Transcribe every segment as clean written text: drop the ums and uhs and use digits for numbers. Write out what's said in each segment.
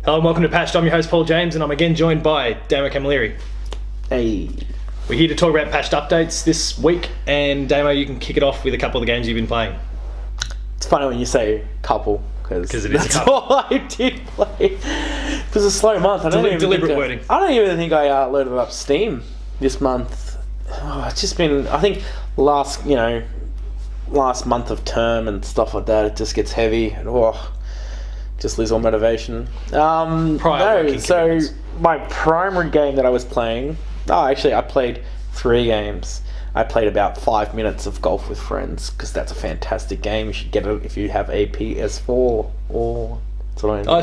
Hello and welcome to Patched. I'm your host Paul James, and I'm again joined by Damo Camilleri. Hey. We're here to talk about patched updates this week, and Damo, you can kick it off with a couple of the games you've been playing. It's funny when you say couple, because it is that's a couple. all I did play. It was a slow month. Deliberate wording. I don't even think I loaded up Steam this month. Oh, it's just been, I think, last month of term and stuff like that, it just gets heavy and just lose all motivation. So my primary game that I was playing, actually I played 3 games. I played about 5 minutes of Golf with Friends, because that's a fantastic game. You should get it if you have a PS4 or something. I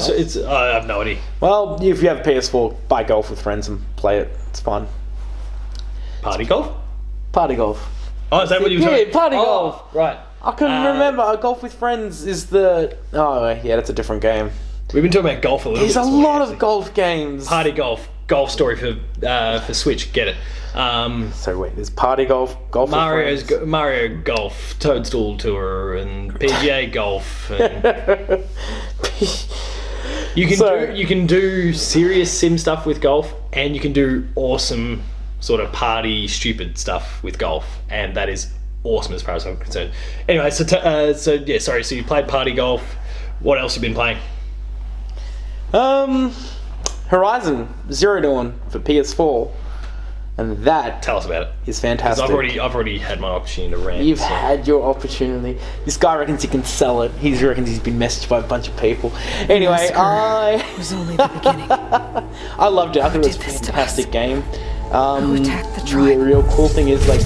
have no idea. Well, if you have a PS4, buy Golf with Friends and play it. It's fun. Party golf? Party golf. Oh, is that what you were talking about? Yeah, party golf. Right. I couldn't remember. Golf with Friends is the... Oh, yeah, that's a different game. We've been talking about golf a little bit. There's a lot of golf games. Party golf. Golf story for Switch. Get it. So wait, there's Party Golf, Golf with Friends. Mario Golf, Toadstool Tour, and PGA Golf. And you can do serious sim stuff with golf, and you can do awesome sort of party stupid stuff with golf, and that is awesome as far as I'm concerned. Anyway, so you played Party Golf. What else have you been playing? Horizon Zero Dawn for PS4, and that tell us about it. Is fantastic. I've already had my opportunity to rant. You've had your opportunity. This guy reckons he can sell it. He reckons he's been messaged by a bunch of people. Anyway, it was only the beginning. I loved it. I think it was a fantastic game. The real cool thing is, like,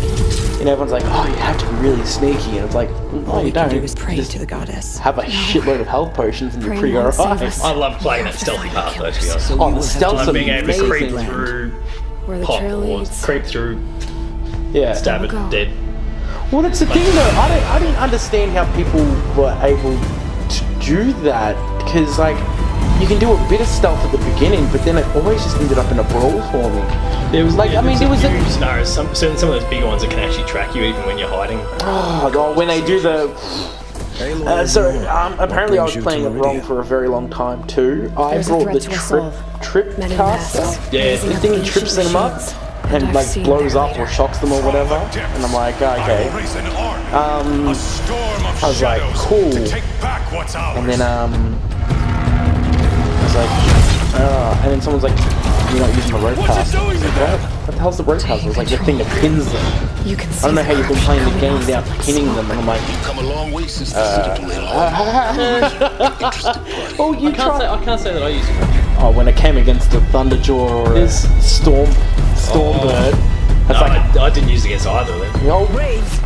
everyone's like, oh, you have to be really sneaky, and it's like, no, you don't. Do is pray to the goddess. Have a shitload of health potions and you're pretty alright. I love playing that stealthy path though, to be honest. Oh, the stealth being able to creep amazing. through creep through, stab it dead. Well, that's the thing though, I didn't understand how people were able to do that, because, like, you can do a bit of stealth at the beginning, but then it always just ended up in a brawl for me. There was, there was a few scenarios. Some of those bigger ones that can actually track you even when you're hiding. Oh, when they do the... apparently I was playing it wrong for a very long time too. I brought the trip caster. Yeah, the thing that trips them up and, like, blows up or shocks them or whatever. And I'm like, okay. I was like, cool. And then I was like, and then someone's like, you're not using the rope caster. I was like, what the hell's the rope caster? It's like the thing that pins them. I don't know how you can play the game without pinning them. And I'm like, oh, you I can't say that I use it. Oh, when it came against a Thunderjaw or a Stormbird. I didn't use it against either of them.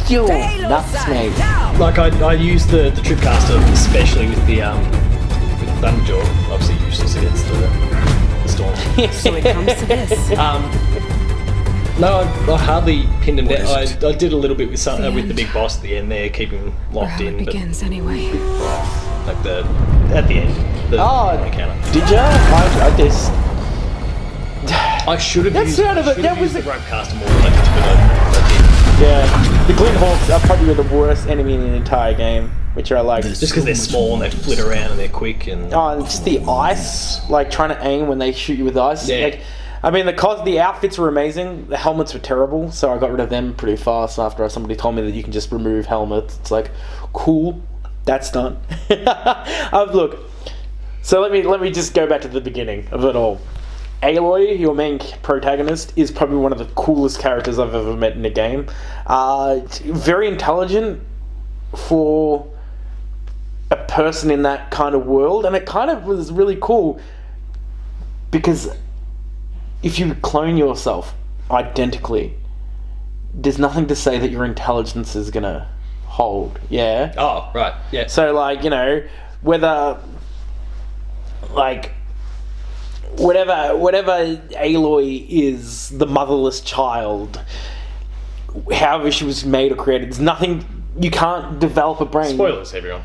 Yo, nuts, mate. Like, I used the tripcaster, especially with the Thunderjaw. Obviously useless against the Storm. So it comes to this. No, I hardly pinned him down. I did a little bit with the big boss at the end there, keep him locked in. It begins anyway. Like at the end. Encounter. Did ya? I just... I should have used the rope caster more than I did. Yeah, the Glynhawks are probably the worst enemy in the entire game, which I like. Just because they're small and they flit around and they're quick and... Oh, and just the ice, like trying to aim when they shoot you with ice. Yeah. Like, I mean, the outfits were amazing. The helmets were terrible, so I got rid of them pretty fast after somebody told me that you can just remove helmets. It's like, cool, that's done. Look, so let me just go back to the beginning of it all. Aloy, your main protagonist, is probably one of the coolest characters I've ever met in a game. Very intelligent for a person in that kind of world, and it kind of was really cool because if you clone yourself identically, there's nothing to say that your intelligence is gonna hold. Yeah. Oh, right. Yeah. So, like, whether, like, whatever Aloy is, the motherless child, however she was made or created, there's nothing, you can't develop a brain. Spoilers, everyone.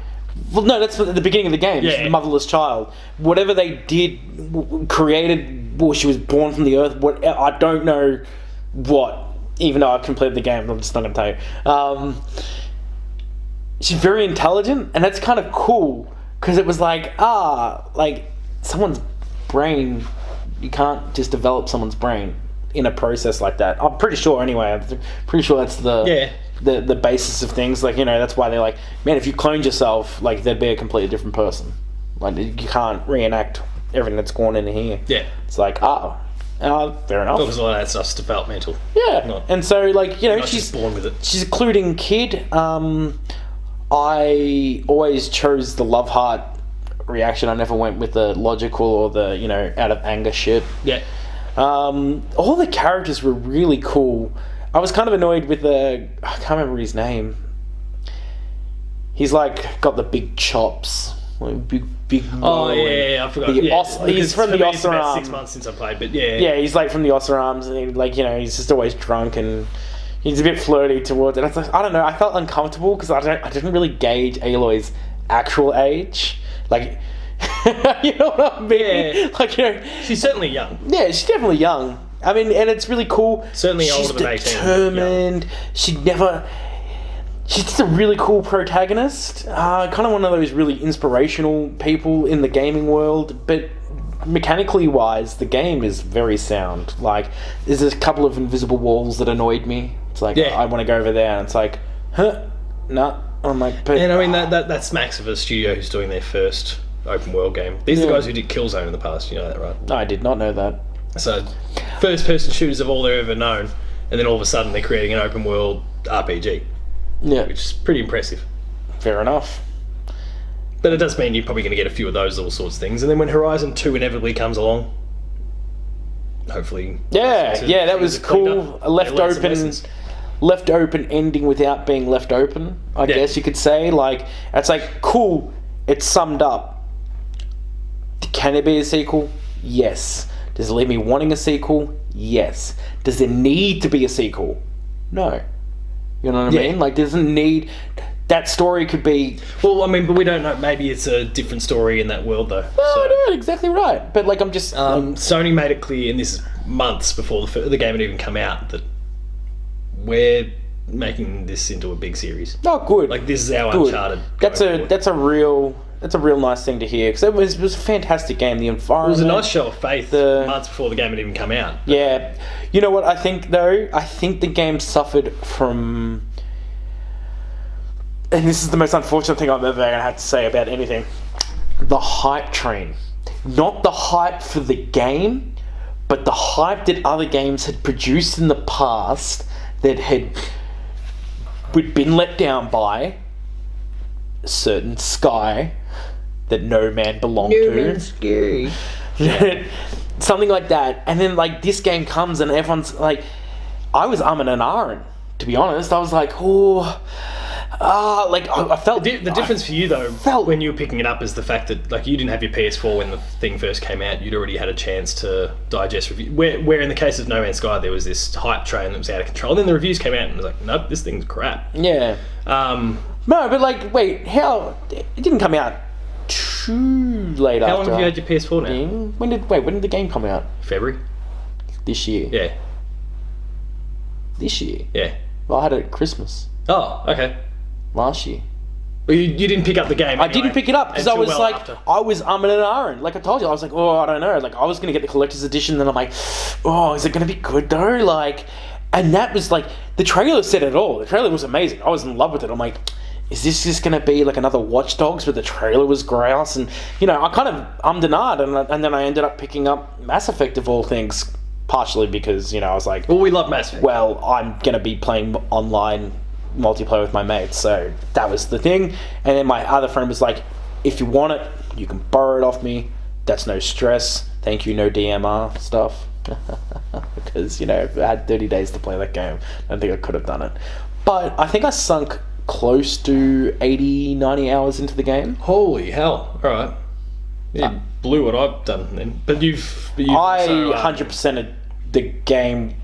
Well, no, that's at the beginning of the game. Yeah. She's the motherless child. Whatever they did, created, or she was born from the earth, I don't know what, even though I've completed the game, I'm just not going to tell you. She's very intelligent, and that's kind of cool, because it was like, like, someone's brain, you can't just develop someone's brain in a process like that. I'm pretty sure anyway. I'm pretty sure that's the basis of things. Like, you know, that's why they're like, man, if you cloned yourself, like, they'd be a completely different person. Like, you can't reenact everything that's gone in here. Yeah. It's like, fair enough. Because a lot of that stuff's developmental. Yeah. And so, like, you know, she's born with it. She's a including kid. I always chose the love heart reaction. I never went with the logical or the, you know, out of anger shit. Yeah. All the characters were really cool. I was kind of annoyed with I can't remember his name. He's like got the big chops, like big. Oh yeah, I forgot. He's from the It's Osser about Arms. 6 months since I played, but yeah. Yeah, he's like from the Osser Arms, and he, like, you know, he's just always drunk and he's a bit flirty towards it. It's like, I don't know. I felt uncomfortable because I didn't really gauge Aloy's actual age, like. You know what I mean? Yeah. Like, you know, She's certainly young. yeah, she's definitely young. I mean, and it's really cool. Certainly she's older than 18. Determined. She's just a really cool protagonist. Kind of one of those really inspirational people in the gaming world. But mechanically wise, the game is very sound. Like, there's a couple of invisible walls that annoyed me. It's like, I want to go over there, and it's like, nah. I'm like, but... And I mean, that smacks of a studio who's doing their first open world game. These are the guys who did Killzone in the past, you know that, right? No, I did not know that. So, first person shooters of all they've ever known, and then all of a sudden they're creating an open world RPG. Yeah. Which is pretty impressive. Fair enough. But it does mean you're probably going to get a few of those little sorts of things. And then when Horizon 2 inevitably comes along, hopefully... Yeah, that was cool. A left open ending without being left open, I guess you could say. Like, it's like, cool, it's summed up. Can there be a sequel? Yes. Does it leave me wanting a sequel? Yes. Does there need to be a sequel? No. You know what I mean? Like, doesn't need... That story could be... Well, I mean, but we don't know. Maybe it's a different story in that world, though. No, exactly right. But, like, I'm just... Sony made it clear, and this is months before the game had even come out, that we're making this into a big series. Oh, good. Like, this is our Uncharted. That's a real nice thing to hear, because it was a fantastic game. The environment... It was a nice show of faith months before the game had even come out. Yeah. You know what I think, though? I think the game suffered from... And this is the most unfortunate thing I'm ever going to have to say about anything. The hype train. Not the hype for the game, but the hype that other games had produced in the past that we'd been let down by a certain Sky that no man belonged to. No man's scary. Something like that. And then, like, this game comes and everyone's like... I was umming and ahhing, to be honest. I was like, like, I felt... The difference for you, though, when you were picking it up, is the fact that, like, you didn't have your PS4 when the thing first came out. You'd already had a chance to digest reviews. Where in the case of No Man's Sky, there was this hype train that was out of control. Then the reviews came out and it was like, nope, this thing's crap. Yeah. No, but, like, wait, how... It didn't come out too late How after... long have you had your PS4 now? When did the game come out? February? This year? Yeah. This year? Yeah. Well, I had it at Christmas. Oh, okay. Last year. Well, you didn't pick up the game. I didn't pick it up because I was like, after. I was umming and ahhing. Like I told you, I was like, I don't know. Like I was gonna get the collector's edition, then I'm like, is it gonna be good though? Like, and that was like the trailer said it all. The trailer was amazing. I was in love with it. I'm like, is this just gonna be like another Watch Dogs? But the trailer was grouse, and you know, I kind of ummed and ahed, and then I ended up picking up Mass Effect of all things, partially because I was like, well, we love Mass Effect. Well, I'm gonna be playing online multiplayer with my mates, so that was the thing. And then my other friend was like, if you want it, you can borrow it off me, that's no stress, thank you, no DMR stuff. Because I had 30 days to play that game. I don't think I could have done it, but I think I sunk close to 80-90 hours into the game. Holy hell. Alright, you blew what I've done then. But you've I 100%ed the game.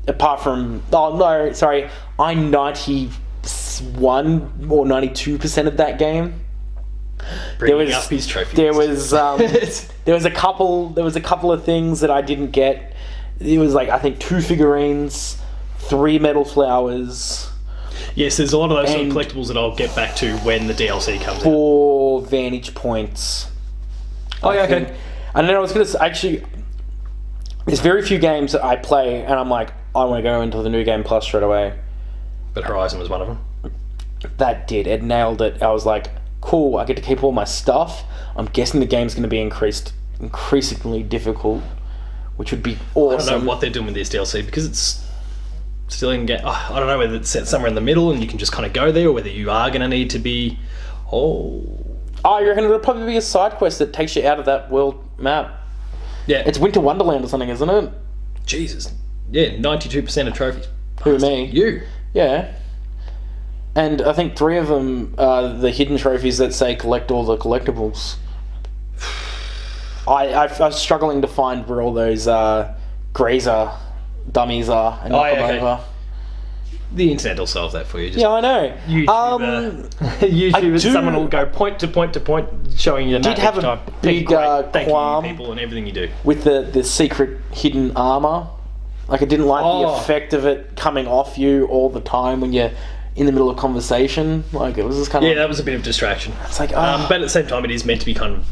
Apart from... Oh, no, sorry. I 91 or 92% of that game. Bringing up his trophies. There was a couple of things that I didn't get. It was like, I think 2 figurines, 3 metal flowers. Yes, there's a lot of those sort of collectibles that I'll get back to when the DLC comes out. 4 vantage points. Oh, yeah, okay. And then I was going to actually, there's very few games that I play and I'm like, I want to go into the New Game Plus straight away. But Horizon was one of them. That did. It nailed it. I was like, cool, I get to keep all my stuff. I'm guessing the game's going to be increasingly difficult, which would be awesome. I don't know what they're doing with this DLC because it's still in game. I don't know whether it's set somewhere in the middle and you can just kind of go there, or whether you are going to need to be. I reckon it'll probably be a side quest that takes you out of that world map. Yeah, It's Winter Wonderland or something, isn't it? Jesus. Yeah, 92% of trophies. Who, me? You. Yeah. And I think 3 of them are the hidden trophies that say collect all the collectibles. I was struggling to find where all those grazer dummies are and knock them over. The internet will solve that for you. Just Yeah, I know. YouTube, someone will go point to point to point, showing you. Did have a big qualm people and everything you do with the secret hidden armor. Like, I didn't like the effect of it coming off you all the time when you're in the middle of conversation. Like, it was just kind of that was a bit of distraction. It's like, but at the same time, it is meant to be kind of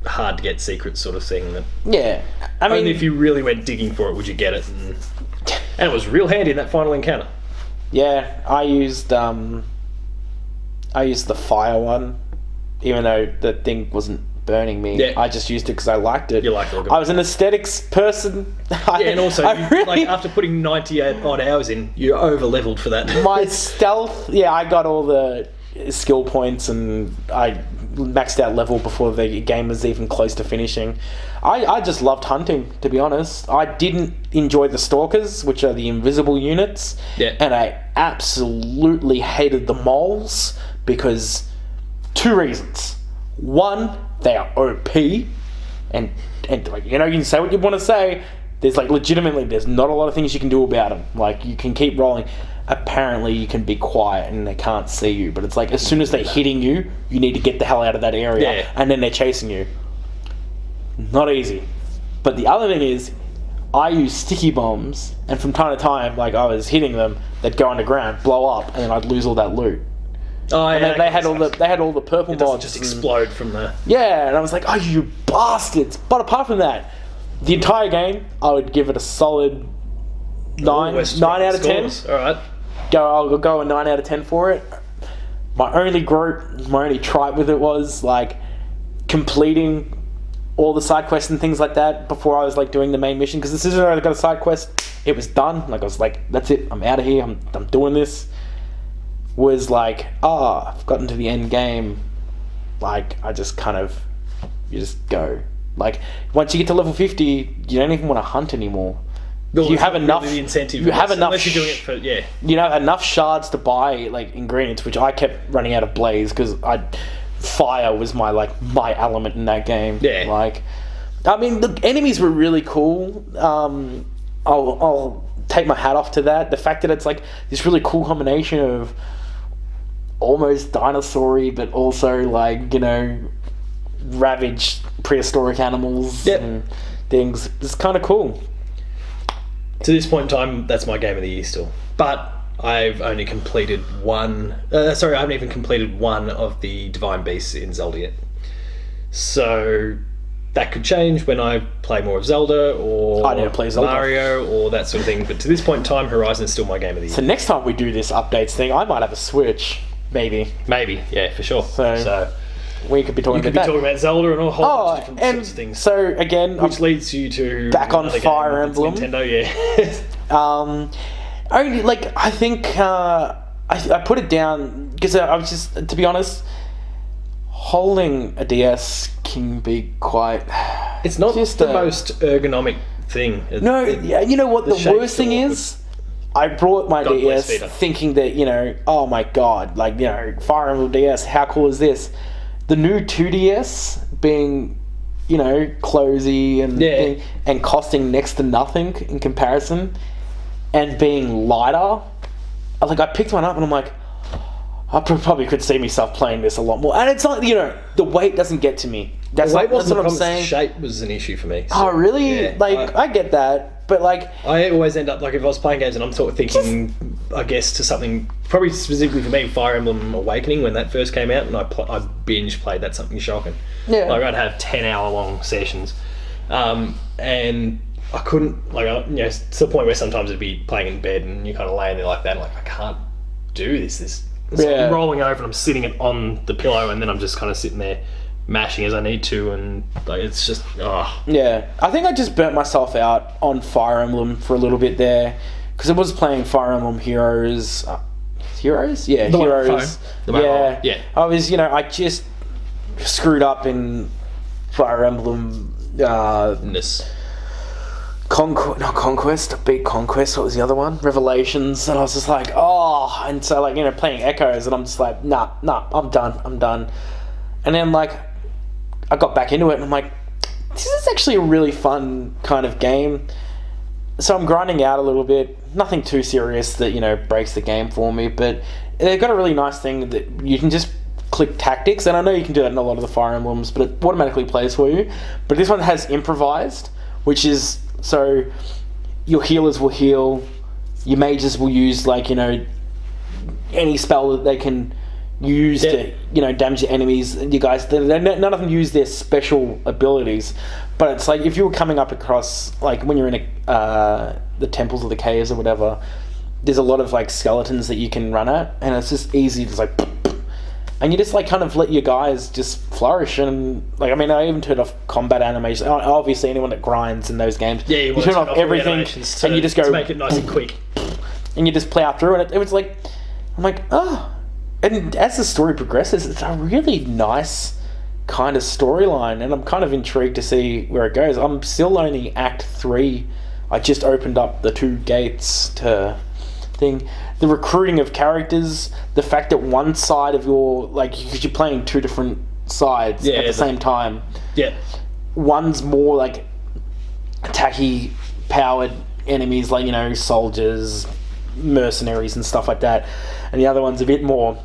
hard to get secrets, sort of thing. That yeah, I mean, only if you really went digging for it would you get it, and it was real handy in that final encounter. Yeah, I used the fire one, even though the thing wasn't burning me. Yeah. I just used it because I liked it. You liked it. I was an aesthetics person. And also, like after putting 98 odd hours in, you're over leveled for that. My stealth, I got all the skill points and I maxed out level before the game was even close to finishing. I just loved hunting, to be honest. I didn't enjoy the stalkers, which are the invisible units, and I absolutely hated the moles because 2 reasons. One, they are OP, and like, you can say what you want to say. There's legitimately, there's not a lot of things you can do about them. Like, you can keep rolling. Apparently you can be quiet and they can't see you, but it's like as soon as they're hitting you, you need to get the hell out of that area, and then they're chasing you. Not easy. But the other thing is, I use sticky bombs, and from time to time, like, I was hitting them, they'd go underground, blow up, and then I'd lose all that loot. And they had all the purple mods. Just explode from the. Yeah, and I was like, oh, you bastards! But apart from that, the entire game, I would give it a solid 9 out of 10. All right. I'll go a 9 out of 10 for it. My only tripe with it was like completing all the side quests and things like that before I was like doing the main mission, because as soon as I got a side quest, it was done. Like, I was like, that's it, I'm out of here, I'm doing this. Was like, I've gotten to the end game. Like, I just kind of, you just go. Like, once you get to level 50, you don't even want to hunt anymore. Well, you have enough. Really the incentive. You have enough. Unless you're doing it for enough shards to buy like ingredients, which I kept running out of blaze because fire was my element in that game. Yeah. Like, I mean, the enemies were really cool. I'll take my hat off to that. The fact that it's like this really cool combination of almost dinosaur-y, but also ravaged prehistoric animals and things. It's kind of cool. To this point in time, that's my game of the year still. But I've only completed one. I haven't even completed one of the Divine Beasts in Zelda yet. So that could change when I play more of Zelda or I need to play Zelda. Mario or that sort of thing. But to this point in time, Horizon is still my game of the year. So next time we do this updates thing, I might have a Switch. Maybe, yeah, for sure. So we could be talking about that. talking about Zelda and a whole bunch of different sorts of things. So again, which leads you to back on Fire Emblem. Nintendo, only I think I put it down because I was just, to be honest, holding a DS can be quite. It's not just the most ergonomic thing. You know what the worst thing is? I brought my DS thinking that, oh my god, Fire Emblem DS, how cool is this? The new 2DS being, closey and costing next to nothing in comparison, and being lighter. I picked one up and I'm like, I probably could see myself playing this a lot more. And it's not, the weight doesn't get to me. That's what I'm saying. The shape was an issue for me. So, oh, really? Yeah, I get that. But I always end up if I was playing games and I'm sort of thinking I guess, to something probably specifically for me, Fire Emblem Awakening when that first came out, and I binge played that, something shocking. Yeah. Like I'd have 10-hour long sessions, and I couldn't to the point where sometimes it'd be playing in bed and you're kind of laying there like that, like I can't do this. I'm rolling over and I'm sitting it on the pillow, and then I'm just kind of sitting there mashing as I need to, and like it's just Yeah, I think I just burnt myself out on Fire Emblem for a little bit there, because I was playing Fire Emblem Heroes. Heroes? Yeah, the Heroes. Yeah. I was, I just screwed up in Fire Emblem. Not Conquest. I beat Conquest. What was the other one? Revelations. And I was just like, and so like playing Echoes, and I'm just like, nah, I'm done. And then like I got back into it, and I'm like, this is actually a really fun kind of game. So I'm grinding out a little bit. Nothing too serious that breaks the game for me, but they've got a really nice thing that you can just click tactics, and I know you can do that in a lot of the Fire Emblems, but it automatically plays for you. But this one has improvised, which is so your healers will heal, your mages will use any spell that they can use to damage your enemies. You guys, none of them use their special abilities, but it's like if you were coming up across when you're in the temples or the caves or whatever, there's a lot of skeletons that you can run at, and it's just easy to and you just kind of let your guys just flourish. And I even turned off combat animation. Obviously anyone that grinds in those games, you turn off everything and you just go to make it nice and quick, and you just plow through, and it was like, I'm like, and as the story progresses, it's a really nice kind of storyline, and I'm kind of intrigued to see where it goes. I'm still only Act 3. I just opened up the 2 gates to thing. The recruiting of characters, the fact that one side of your because you're playing 2 different sides at the same time. Yeah. One's more attacky powered enemies, soldiers, mercenaries and stuff like that, and the other one's a bit more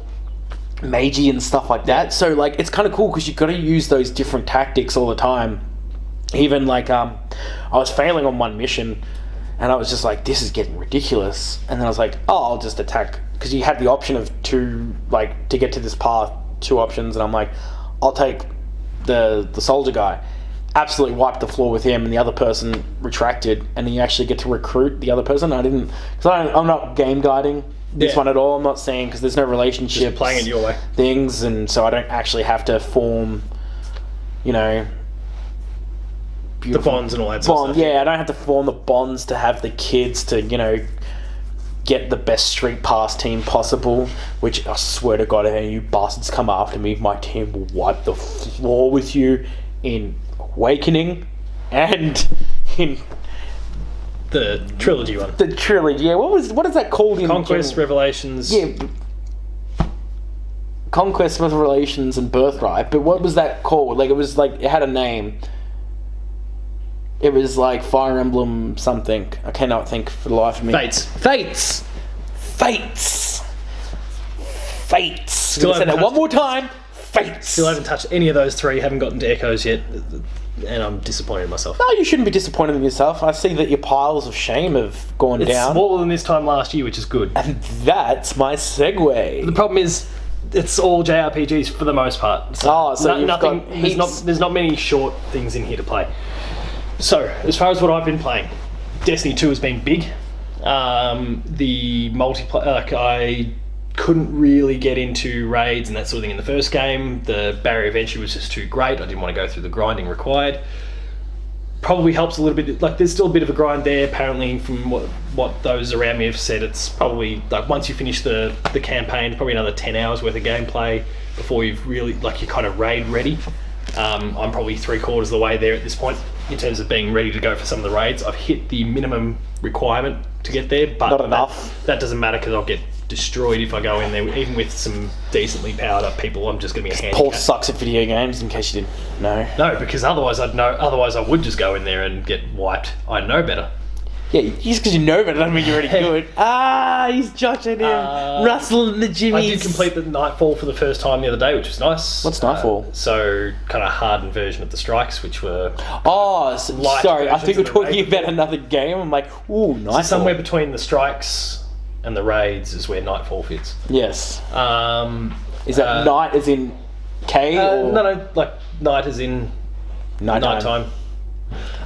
magey and stuff like that. So it's kind of cool because you've got to use those different tactics all the time. Even I was failing on one mission, and I was just like, this is getting ridiculous. And then I was like, I'll just attack, because you had the option of 2, to get to this path, 2 options, and I'm like, I'll take the soldier guy. Absolutely wiped the floor with him, and the other person retracted, and then you actually get to recruit the other person. I didn't, because I'm not game guiding this one at all. I'm not saying, because there's no relationship, just playing it your way things, and so I don't actually have to form, the bonds and all that sort of stuff. Yeah, I don't have to form the bonds to have the kids to get the best street pass team possible, which I swear to God, if any of you bastards come after me, my team will wipe the floor with you in Awakening and in the trilogy one. The trilogy, yeah. What is that called? Conquest, Revelations. Yeah. Conquest, Revelations, and Birthright. But what was that called? It had a name. It was Fire Emblem something. I cannot think for the life of me. Fates. Still say that one more time. Fates. Still haven't touched any of those 3. Haven't gotten to Echoes yet, and I'm disappointed in myself. No, you shouldn't be disappointed in yourself. I see that your piles of shame have gone down. It's smaller than this time last year, which is good. And that's my segue. The problem is, it's all JRPGs for the most part. So there's not many short things in here to play. So, as far as what I've been playing, Destiny 2 has been big. The multiplayer, I couldn't really get into raids and that sort of thing in the first game. The barrier of entry was just too great. I didn't want to go through the grinding required. Probably helps a little bit. There's still a bit of a grind there, apparently, from what those around me have said. It's probably, once you finish the campaign, probably another 10 hours worth of gameplay before you've really, you're kind of raid ready. I'm probably 3/4 of the way there at this point in terms of being ready to go for some of the raids. I've hit the minimum requirement to get there, but not enough. That doesn't matter because I'll get destroyed if I go in there. Even with some decently powered up people, I'm just going to be a handicap. Paul sucks at video games, in case you didn't know. No, because otherwise I'd know. Otherwise I would just go in there and get wiped. I know better. Yeah, just because you know better doesn't mean you're really good. He's judging him. Russell and the Jimmies. I did complete the Nightfall for the first time the other day, which was nice. What's Nightfall? So, kind of hardened version of the Strikes, which were... sorry, I think we're talking about another game. I'm like, ooh, nice. So somewhere between the Strikes and the raids is where Nightfall fits. Yes. Um, Is that night as in K or no, like night as in nighttime.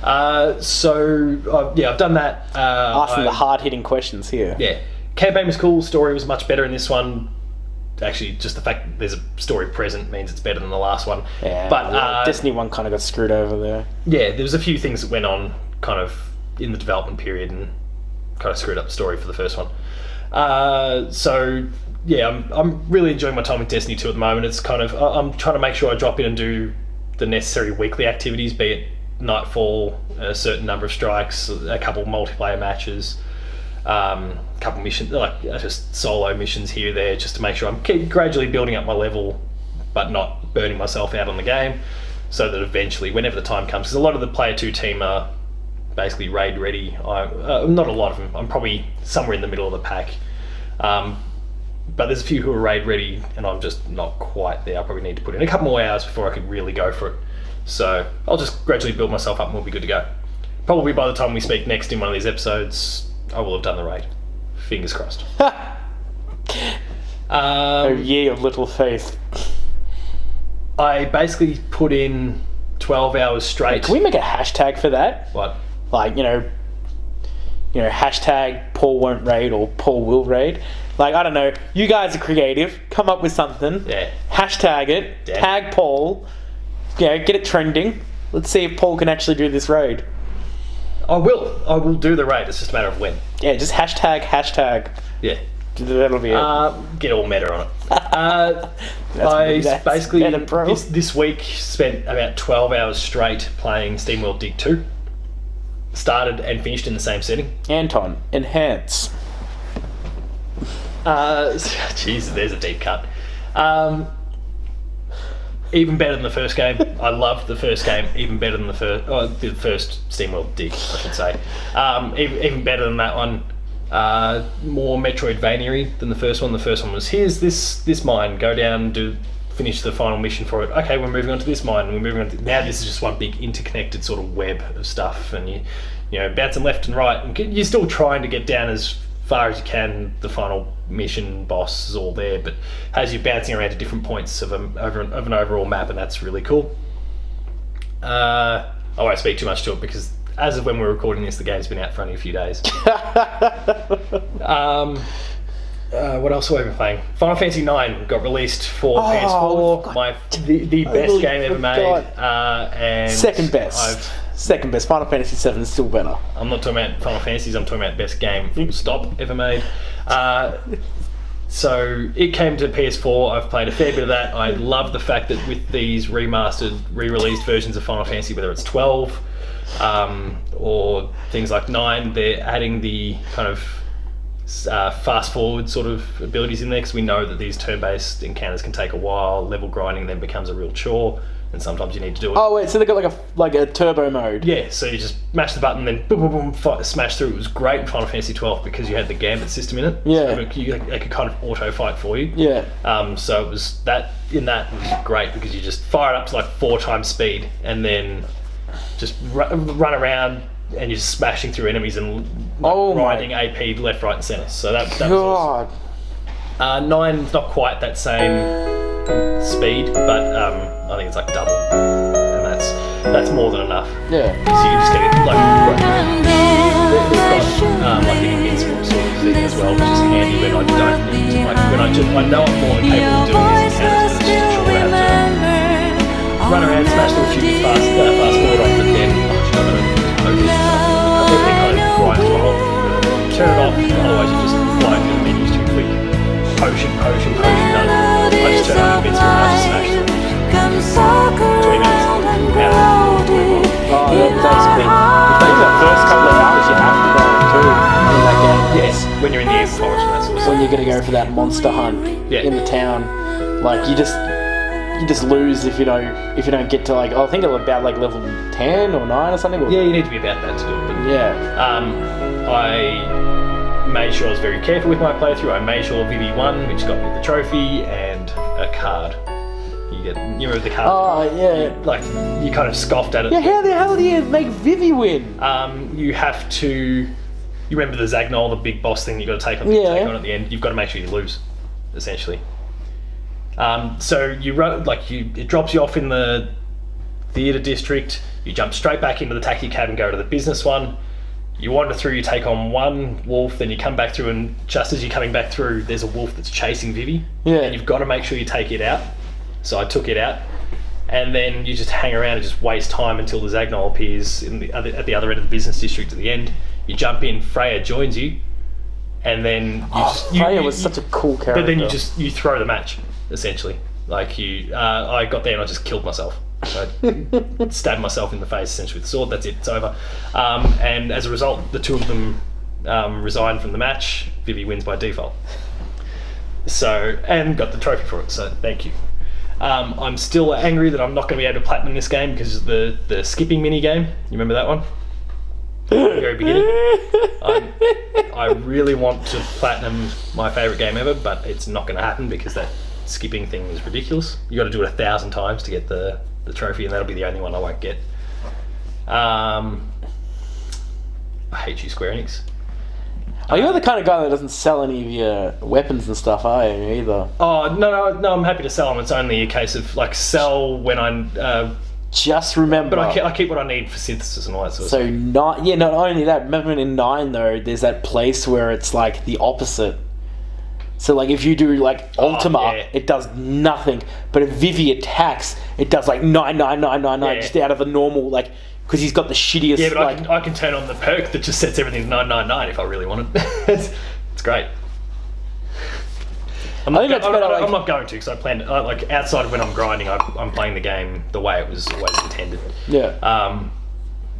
I've done that. asking the hard-hitting questions here? Yeah, campaign was cool. Story was much better in this one. Actually, just the fact that there's a story present means it's better than the last one. Yeah, but Destiny 1 kind of got screwed over there. Yeah, there was a few things that went on kind of in the development period and kind of screwed up the story for the first one. I'm really enjoying my time with Destiny 2 at the moment. It's kind of I'm trying to make sure I drop in and do the necessary weekly activities, be it Nightfall, a certain number of strikes, a couple multiplayer matches, couple missions, like just solo missions here or there, just to make sure I'm gradually building up my level, but not burning myself out on the game, so that eventually, whenever the time comes, because a lot of the Player 2 team are basically raid ready. Not a lot of them. I'm probably somewhere in the middle of the pack. But there's a few who are raid ready, and I'm just not quite there. I probably need to put in a couple more hours before I could really go for it. So I'll just gradually build myself up and we'll be good to go. Probably by the time we speak next in one of these episodes, I will have done the raid. Fingers crossed. Oh, ye of little faith. I basically put in 12 hours straight. Can we make a hashtag for that? What? Like, hashtag Paul won't raid or Paul will raid. Like, I don't know. You guys are creative. Come up with something. Yeah. Hashtag it. Yeah. Tag Paul. Get it trending. Let's see if Paul can actually do this raid. I will do the raid. It's just a matter of when. Yeah, just hashtag. Yeah. That'll be it. Get all meta on it. That's basically better, bro. this week spent about 12 hours straight playing SteamWorld Dig 2. Started and finished in the same setting. Anton, enhance. Jeez, there's a deep cut. Even better than the first game. I loved the first game. Even better than the first SteamWorld Dig, I should say. Even better than that one. More Metroidvania-y than the first one. The first one was, here's this mine, go down, finish the final mission for it. Okay, we're moving on to this mine, and we're moving on to... Now this is just one big interconnected sort of web of stuff, and you bouncing left and right, and you're still trying to get down as far as you can. The final mission boss is all there, but as you're bouncing around to different points of an overall map, and that's really cool. I won't speak too much to it because as of when we're recording this, the game's been out for only a few days. What else have I been playing? Final Fantasy 9 got released for PS4. The best game ever made. And second best. Final Fantasy 7 is still better. I'm not talking about Final Fantasies, I'm talking about best game full stop ever made. So it came to PS4. I've played a fair bit of that. I love the fact that with these remastered, re-released versions of Final Fantasy, whether it's 12 or things like 9, they're adding the kind of fast forward sort of abilities in there, because we know that these turn-based encounters can take a while. Level grinding then becomes a real chore, and sometimes you need to do it. Oh wait, so they got like a turbo mode. Yeah, so you just mash the button, then boom, boom, boom, smash through. It was great in Final Fantasy 12 because you had the gambit system in it. Yeah, so they could kind of auto fight for you. Yeah. So it was that was great because you just fire it up to like 4 times speed, and then just run around. And you're just smashing through enemies and grinding AP left, right, and centre. So that was awesome. 9's not quite that same speed, but I think it's like double, and that's more than enough. Yeah. So you can just get it they've got like the invincible sort of thing as well, which is handy when I don't need to. I know I'm more than capable of doing these encounters, but I'm just sure I have to run around, smash through a few fast forward off, but then everything kind of grinds to a halt. Turn it off, otherwise you just fly through the menus too quick. Potion, done. I just turn on invincible and I just smash through. 20 minutes. Oh, that's clean. If they the first couple of hours, you have to go too in that game. Yes, when you're in the air forest and that sort of stuff. When you're gonna go for that monster hunt in the town, like you just lose if you don't get to I think about like level 10 or 9 or something. Yeah, you need to be about that to do it. But yeah. I made sure I was very careful with my playthrough. I made sure Vivi won, which got me the trophy and a card. You remember the card? Oh yeah. You kind of scoffed at it. Yeah, how the hell do you make Vivi win? You have to you remember the Zagnol, the big boss thing you got to take on at the end. You've got to make sure you lose, essentially. So it drops you off in the theatre district. You jump straight back into the taxi cab and go to the business one. You wander through, you take on one wolf, then you come back through, and just as you're coming back through, there's a wolf that's chasing Vivi. Yeah. And you've got to make sure you take it out. So I took it out. And then you just hang around and just waste time until the Zagnol appears at the other end of the business district at the end. You jump in, Freya joins you, and then Freya was such a cool character. But then you throw the match, essentially. Like I got there and I just killed myself. I stabbed myself in the face essentially with the sword. That's it. It's over. And as a result, the two of them resign from the match. Vivi wins by default. So, and got the trophy for it. So thank you. I'm still angry that I'm not going to be able to platinum this game because of the skipping mini game. You remember that one? At the very beginning. I really want to platinum my favourite game ever, but it's not going to happen because that skipping thing is ridiculous. You got to do it 1,000 times to get the trophy, and that'll be the only one I won't get. I hate you, Square Enix. Oh, you're the kind of guy that doesn't sell any of your weapons and stuff, are you, either? Oh, no, I'm happy to sell them. It's only a case of, sell when I... just remember... But I keep what I need for synthesis and all that sort of stuff. So, not only that, remember in 9, though, there's that place where it's, the opposite. So, if you do, Ultima, it does nothing. But if Vivi attacks, it does, 99999, just out of the normal, because he's got the shittiest... Yeah, but I can turn on the perk that just sets everything to 999 if I really want it. It's great. I'm not going to, because I planned... outside of when I'm grinding, I'm playing the game the way it was always intended. Yeah.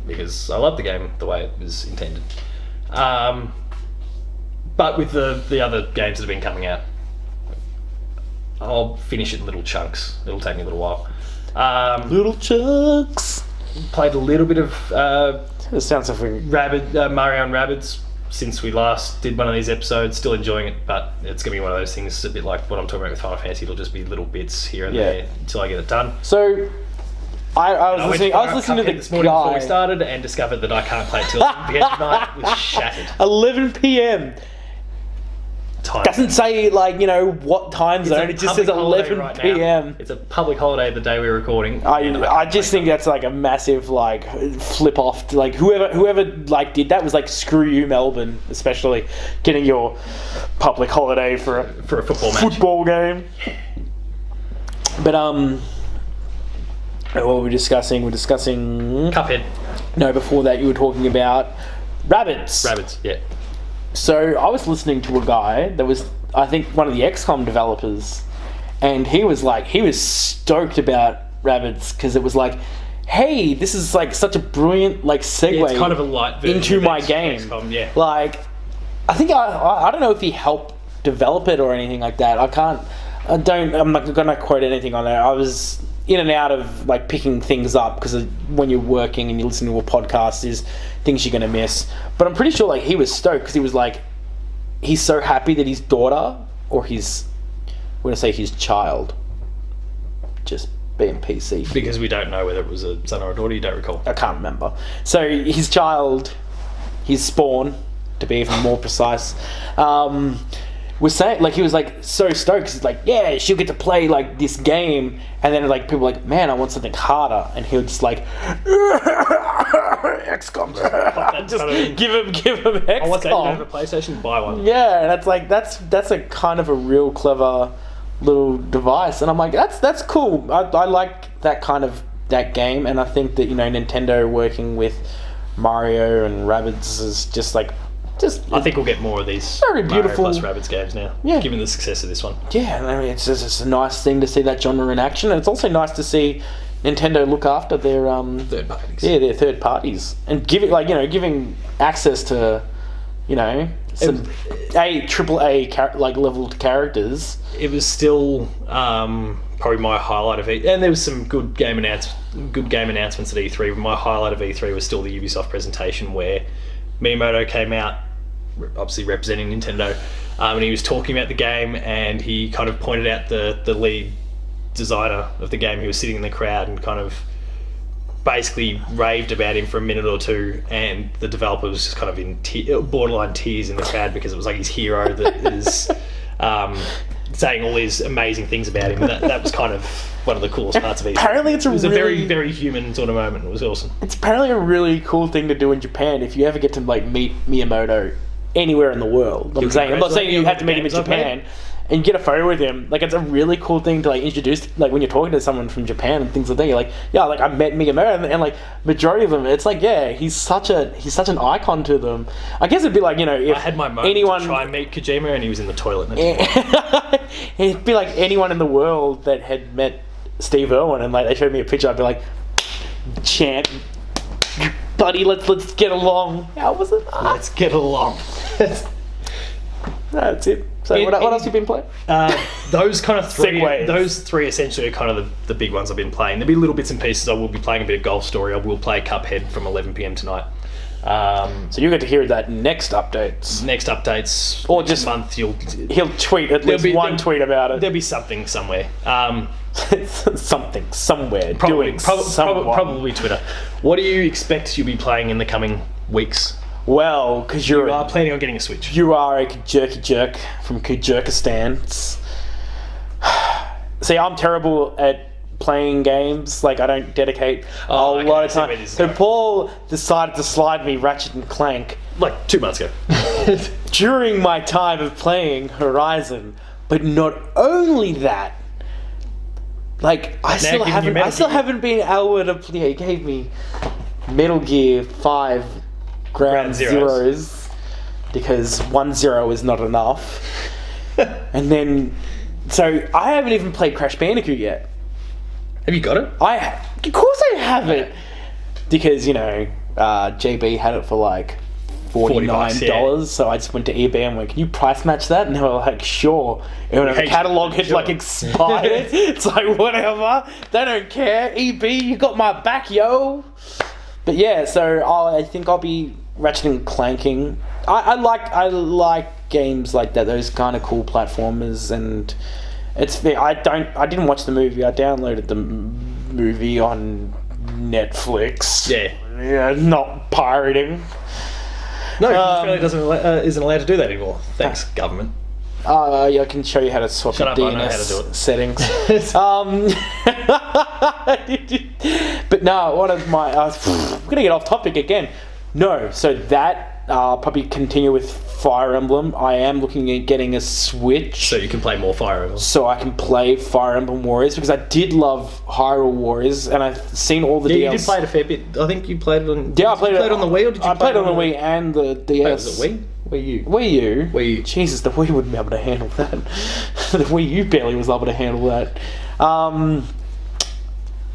Because I love the game the way it was intended. But with the other games that have been coming out, I'll finish it in little chunks. It'll take me a little while. Little chunks. Played a little bit of It sounds like Mario and Rabbids since we last did one of these episodes. Still enjoying it, but it's going to be one of those things, a bit like what I'm talking about with Final Fantasy. It'll just be little bits here and there until I get it done. So, I was listening to the this morning before we started and discovered that I can't play it till the end of the night, which shattered. 11 p.m. Time. Doesn't say what time zone. It just says 11 p.m. It's a public holiday the day we're recording. I just think that's a massive flip off. Whoever did that was screw you, Melbourne, especially getting your public holiday for a football game. But what were we discussing? We're discussing Cuphead. No, before that you were talking about Rabbids. Rabbids, yeah. So I was listening to a guy that was, I think, one of the XCOM developers, and he was stoked about Rabbids because it was hey, this is such a brilliant segue. Yeah, it's kind of a light version into of my game. XCOM, yeah. I think I don't know if he helped develop it or anything like that. I'm not gonna quote anything on it. I was in and out of picking things up because when you're working and you listen to a podcast, there's things you're gonna miss. But I'm pretty sure he was stoked because he was he's so happy that his daughter or we're gonna say his child, just being PC because we don't know whether it was a son or a daughter. You don't recall. I can't remember. So his child, his spawn, to be even more precise, was saying he was so stoked. He's yeah, she'll get to play this game, and then people were man, I want something harder, and he would just XCOM. Just give him XCOM. I want that. You have a PlayStation, buy one. Yeah, and that's a kind of a real clever little device, and I'm that's cool. I like that game, and I think that Nintendo working with Mario and Rabbids is just I think we'll get more of these very beautiful Mario plus Rabbids games now, given the success of this one. Yeah, I mean, it's a nice thing to see that genre in action, and it's also nice to see Nintendo look after their third parties. Yeah, their third parties, and giving access to some AAA leveled characters. It was still probably my highlight of E3, and there was some good game announcements at E3. But my highlight of E3 was still the Ubisoft presentation where Miyamoto came out, obviously representing Nintendo, and he was talking about the game, and he kind of pointed out the lead designer of the game who was sitting in the crowd and kind of basically raved about him for a minute or two, and the developer was just kind of in borderline tears in the crowd because it was like his hero that is saying all these amazing things about him. That was kind of one of the coolest parts of it. Apparently it was a very, very human sort of moment. It was awesome. It's apparently a really cool thing to do in Japan if you ever get to like meet Miyamoto anywhere in the world. I'm not saying you have to meet him in Japan and get a photo with him. Like, it's a really cool thing to like introduce, like when you're talking to someone from Japan and things like that. You're like, yeah, like I met Miyamoto, and like majority of them, it's like, yeah, he's such an icon to them. I guess it'd be like, you know, if I had my moment to try and meet Kojima and he was in the toilet. It'd be like anyone in the world that had met Steve Irwin and like they showed me a picture, I'd be like, champ, buddy, let's get along. How was it? Let's get along. That's it. So what else have you been playing? Those kind of three. Segues. Those three essentially are kind of the big ones I've been playing. There'll be little bits and pieces. I will be playing a bit of Golf Story. I will play Cuphead from 11 PM tonight. So you get to hear that next updates. Next updates, or just month. He'll tweet at least one tweet about it. There'll be something somewhere. Something somewhere. Probably Twitter. What do you expect you'll be playing in the coming weeks? Well, because you are planning on getting a Switch. You are a jerky jerk from Kyrgyzstan. See, I'm terrible at playing games. Like, I don't dedicate a lot of time. So Paul decided to slide me Ratchet and Clank like 2 months ago during my time of playing Horizon. But not only that, like I still haven't been able to play. He gave me Metal Gear 5 Ground Zeroes because 1-0 is not enough. And then, so I haven't even played Crash Bandicoot yet. Have you got it? Of course I have it. Because, you know, JB had it for like $49, yeah. So I just went to eBay and went, can you price match that? And they were like, sure. And when the catalogue had like expired, it's like, whatever. They don't care. EB, you got my back, yo. But yeah, so I think I'll be Ratchet and Clanking. I like games like that, those kind of cool platformers, and I didn't watch the movie. I downloaded the movie on Netflix. Yeah, not pirating. No, Australia isn't allowed to do that anymore. Thanks, government. I can show you how to swap your DNS settings. But no, one of my... I'm going to get off topic again. No, so that... probably continue with Fire Emblem. I am looking at getting a Switch. So you can play more Fire Emblem. So I can play Fire Emblem Warriors, because I did love Hyrule Warriors, and I've seen all the DLC. You did play it a fair bit. I think you played it on... Yeah, I played it on the Wii, or did you I played it on the Wii and the DS. Wait, was it Wii? Wii U. Jesus, the Wii wouldn't be able to handle that. The Wii U barely was able to handle that.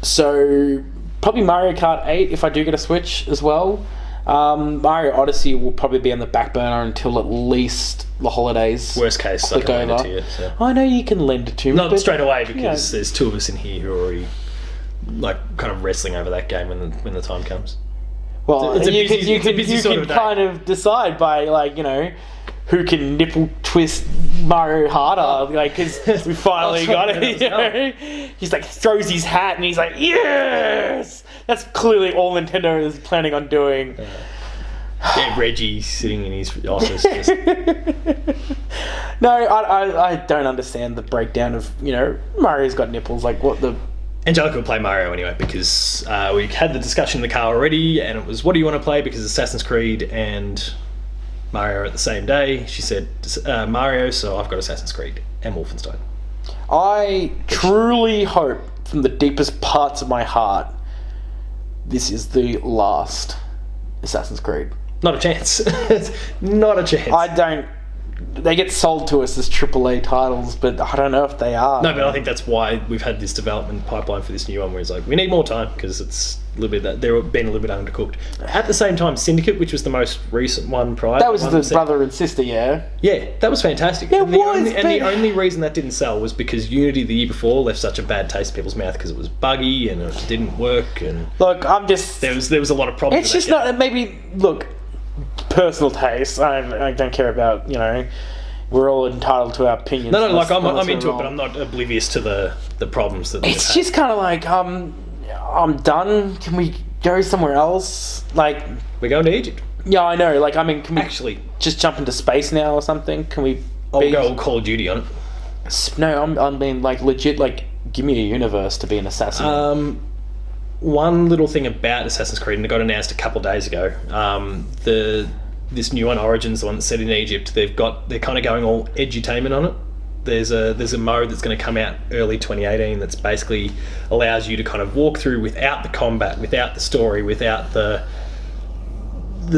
So probably Mario Kart 8 if I do get a Switch as well. Mario Odyssey will probably be on the back burner until at least the holidays. Worst case, I can lend it to you. So. I know you can lend it to me. Not straight away, because there's two of us in here who are already like kind of wrestling over that game when the time comes. Well, you can kind of decide by, like, you know, who can nipple twist Mario harder, like, because we finally got it. You know? He's like, throws his hat and he's like, yes! That's clearly all Nintendo is planning on doing. Yeah, Reggie sitting in his office. Just... No, I don't understand the breakdown of, you know, Mario's got nipples, like what the... Angelica will play Mario anyway, because we had the discussion in the car already, and it was, what do you want to play? Because Assassin's Creed and Mario are at the same day. She said Mario, so I've got Assassin's Creed and Wolfenstein. I truly hope, from the deepest parts of my heart, this is the last Assassin's Creed. Not a chance. Not a chance. They get sold to us as AAA titles, but I don't know if they are. No, but I think that's why we've had this development pipeline for this new one, where it's like, we need more time, because it's a little bit that they're being a little bit undercooked. At the same time, Syndicate, which was the most recent one prior, that was the brother and sister, yeah, that was fantastic. The only reason that didn't sell was because Unity the year before left such a bad taste in people's mouth because it was buggy and it didn't work. And look, there was a lot of problems. It's just not maybe look. Personal taste. I don't care about, you know, we're all entitled to our opinions. No, like I'm into it, but I'm not oblivious to the problems that it's just kind of like I'm done. Can we go somewhere else? Like, We're going to Egypt. yeah, I know. Like, I mean, can we Actually, just jump into space now or something? Can we? I'll go all Call of Duty on it. No, I'm being like legit. Like, give me a universe to be an assassin. One little thing about Assassin's Creed, and it got announced a couple of days ago. This new one, Origins, the one that's set in Egypt, they're kind of going all edutainment on it. There's a mode that's going to come out early 2018 that's basically allows you to kind of walk through without the combat, without the story, without the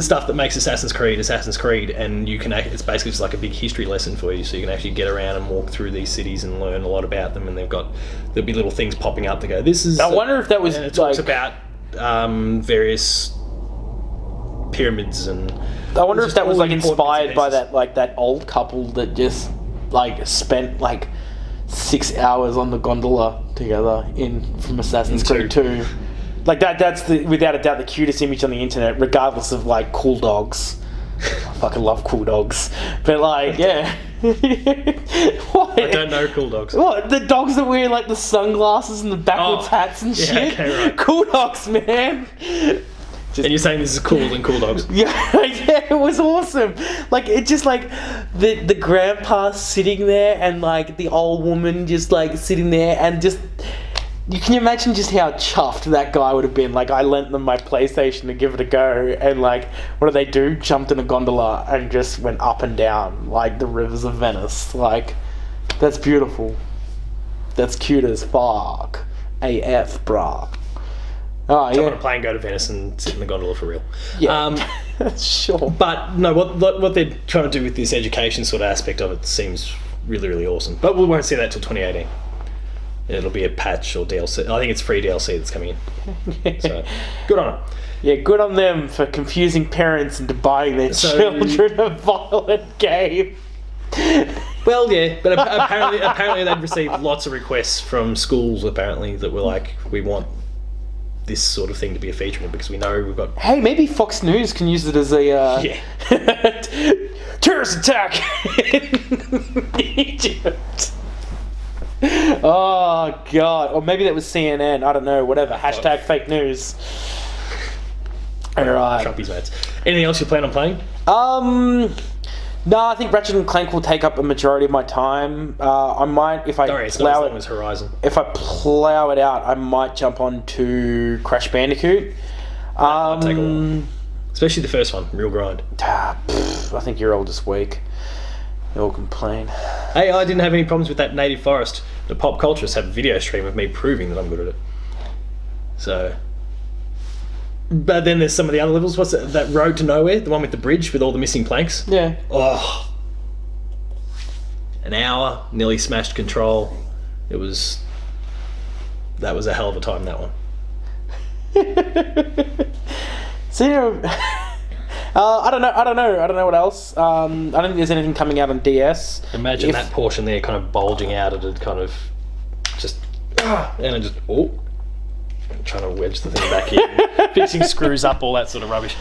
stuff that makes Assassin's Creed, and you can it's basically just like a big history lesson for you, so you can actually get around and walk through these cities and learn a lot about them. And there'll be little things popping up to go, this is. I wonder if that was and it talks about various pyramids, and I wonder if that was all like important inspired by pieces. that old couple that just like spent like 6 hours on the gondola together from Assassin's Creed 2. Like that's without a doubt the cutest image on the internet, regardless of like cool dogs. I fucking love cool dogs, but like yeah. What? I don't know cool dogs. What, the dogs that wear like the sunglasses and the backwards hats and yeah, shit? okay, right. Cool dogs, man. And you're saying this is cooler than cool dogs? Yeah, yeah, it was awesome. Like, it just like the grandpa sitting there and like the old woman just like sitting there, and just you can imagine just how chuffed that guy would have been. Like, I lent them my PlayStation to give it a go, and like, what do? Jumped in a gondola and just went up and down like the rivers of Venice. Like, that's beautiful. That's cute as fuck. AF, brah. Oh, Jump yeah. on a plane, go to Venice, and sit in the gondola for real. Yeah. Sure. But no, what they're trying to do with this education sort of aspect of it seems really, really awesome. But we won't see that till 2018. It'll be a patch or DLC. I think it's free DLC that's coming in. So good on it. Yeah, good on them for confusing parents into buying their children a violent game. Well, yeah, but apparently they'd received lots of requests from schools apparently that were like, we want this sort of thing to be a feature in it, because we know we've got. Hey, maybe Fox News can use it as a terrorist attack in Egypt. Oh god, or maybe that was CNN. I don't know. Whatever. Hashtag fake news. All right. Trumpy's mates. Anything else you plan on playing? No, I think Ratchet and Clank will take up a majority of my time. I might, if I Sorry, it's not as plow long as Horizon. if I plow it out, I might jump on to Crash Bandicoot. Might take a while. Especially the first one, real grind. I think you're all just weak. You all complain. Hey, I didn't have any problems with that Native Forest. The Pop Culturists have a video stream of me proving that I'm good at it. So. But then there's some of the other levels. What's that Road to Nowhere? The one with the bridge with all the missing planks? Yeah. Oh. An hour, nearly smashed control. That was a hell of a time, that one. So, you know, I don't know what else. I don't think there's anything coming out on DS. Imagine that portion there kind of bulging out at it, kind of just, and it just, trying to wedge the thing back in, fixing screws up, all that sort of rubbish.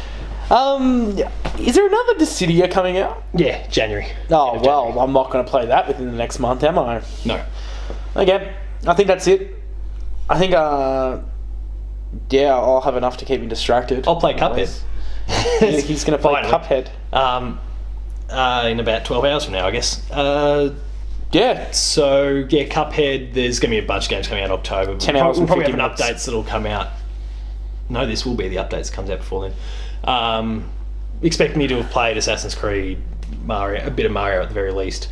Is there another Dissidia coming out? Yeah, January. Oh, End of well, January. I'm not going to play that within the next month, am I? No. Okay, I think that's it. I think, yeah, I'll have enough to keep me distracted. I'll play Cuphead. He's going to play Finally. Cuphead. In about 12 hours from now, I guess. Yeah. So, yeah, Cuphead, there's going to be a bunch of games coming out in October. 10 hours We'll and probably 50 have minutes. updates that'll come out. No, this will be the updates that comes out before then. Expect me to have played Assassin's Creed, Mario, a bit of Mario at the very least.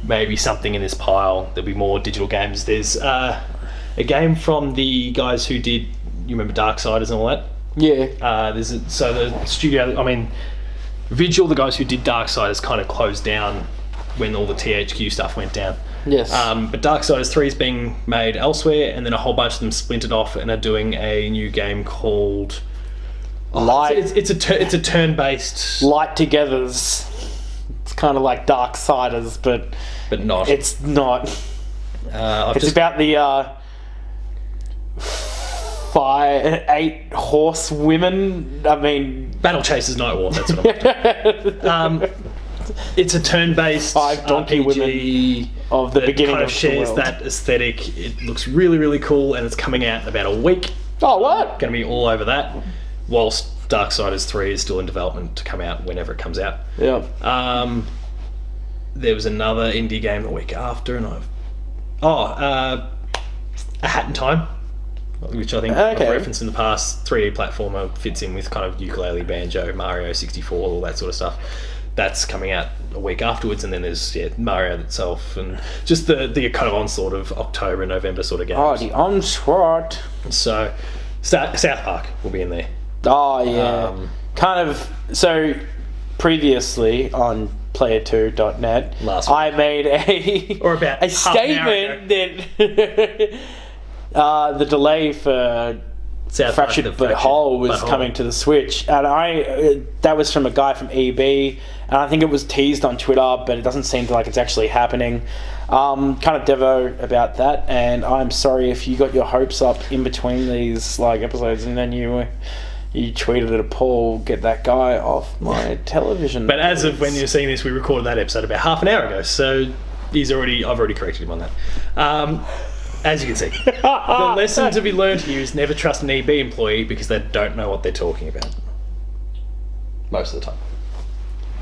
Maybe something in this pile. There'll be more digital games. There's a game from the guys who did, you remember Darksiders and all that? Yeah. So the studio, I mean, Vigil, the guys who did Darksiders, kind of closed down when all the THQ stuff went down. Yes. But Darksiders 3 is being made elsewhere, and then a whole bunch of them splintered off and are doing a new game called Light. It's a turn-based, Light Togethers. It's kind of like Darksiders, but not. it's not. It's about the 8 horse women. I mean, Battle Chasers Night War. That's what I'm. It's a turn-based 5 donkey RPG women of the that beginning kind of of the shares world. that aesthetic. It looks really, really cool, and it's coming out in about a week. Oh, what? Going to be all over that. Whilst Darksiders 3 is still in development to come out whenever it comes out. Yeah. There was another indie game the week after, and A Hat in Time, which I think I've referenced in the past. 3D platformer, fits in with kind of ukulele, banjo, Mario 64, all that sort of stuff. That's coming out a week afterwards, and then there's Mario itself, and just the kind of onslaught of October, November sort of games. Oh, the onslaught. So, South Park will be in there. Oh, yeah. Kind of, so previously on player2.net, I made a statement that the delay for Fractured But Whole was coming to the Switch, and that was from a guy from EB, and I think it was teased on Twitter, but it doesn't seem like it's actually happening. Kind of devo about that, and I'm sorry if you got your hopes up in between these episodes, and then you tweeted at Paul, get that guy off my television. But as of when you're seeing this, we recorded that episode about half an hour ago, so I've already corrected him on that. As you can see, the lesson to be learned here is never trust an EB employee because they don't know what they're talking about. Most of the time.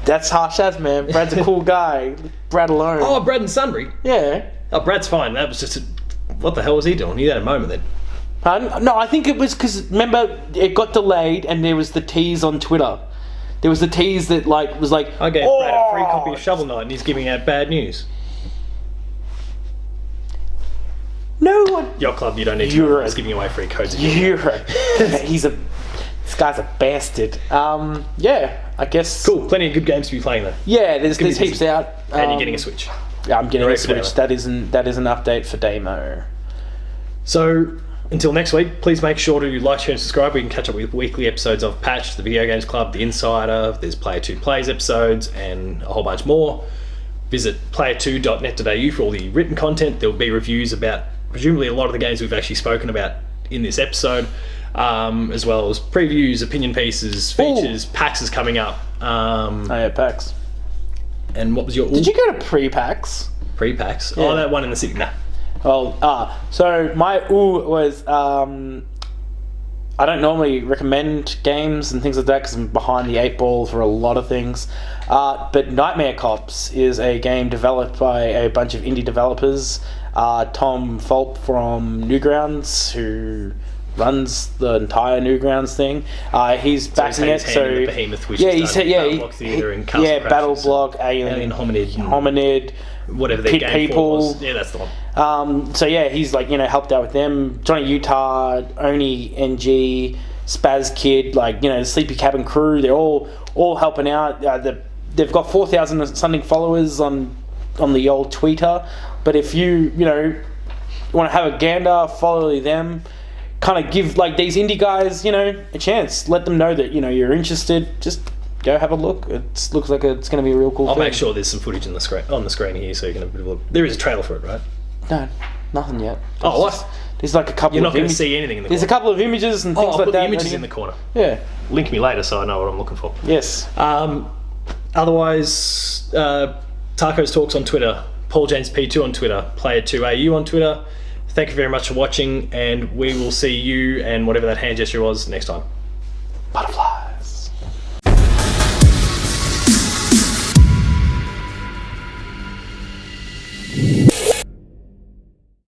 That's harsh as, man. Brad's a cool guy. Brad alone. Oh, Brad and Sunbury? Yeah. Oh, Brad's fine. That was just what the hell was he doing? He had a moment then. No, I think it was because, remember, it got delayed and there was the tease on Twitter. There was the tease that was like, I gave Brad a free copy of Shovel Knight and he's giving out bad news. No one. Your club, you don't need to. He's giving away free codes. This guy's a bastard. Yeah, I guess. Cool. Plenty of good games to be playing though. Yeah, there's heaps out. And you're getting a Switch. Yeah, I'm getting a Switch. That is an update for Damo. So until next week, please make sure to like, share, and subscribe. We can catch up with weekly episodes of Patch, the Video Games Club, The Insider. There's Player 2 Plays episodes, and a whole bunch more. Visit player2.net.au for all the written content. There will be reviews about presumably a lot of the games we've actually spoken about in this episode, as well as previews, opinion pieces, features. PAX is coming up. PAX. And what was your... Did you go to pre-PAX? Pre-PAX? Yeah. Oh, that one in the city. Nah. So my was... I don't normally recommend games and things like that because I'm behind the 8 ball for a lot of things. But Nightmare Cops is a game developed by a bunch of indie developers. Tom Fulp from Newgrounds, who runs the entire Newgrounds thing. He's backing it. So the Behemoth, which Battle Block, Alien Hominid, whatever their game People was. Yeah, that's the one. So yeah, he's helped out with them. Johnny Utah, Oni NG, Spaz Kid, the Sleepy Cabin crew. They're all helping out. They've got 4,000 something followers on the old Twitter. But if you want to have a gander, follow them. Kind of give these indie guys a chance. Let them know that you're interested. Just go have a look. It looks like it's going to be a real cool I'll thing. make sure there's some footage on the screen here so you can have a bit of a look. There is a trailer for it, right? No, nothing yet. What? There's a couple. You're not going to see anything in the corner. There's a couple of images and things I'll like put that. the images in the corner. Yeah. Link me later so I know what I'm looking for. Yes. Otherwise, Taco's Talks on Twitter, Paul James P2 on Twitter, Player2AU on Twitter. Thank you very much for watching, and we will see you and whatever that hand gesture was next time. Butterfly.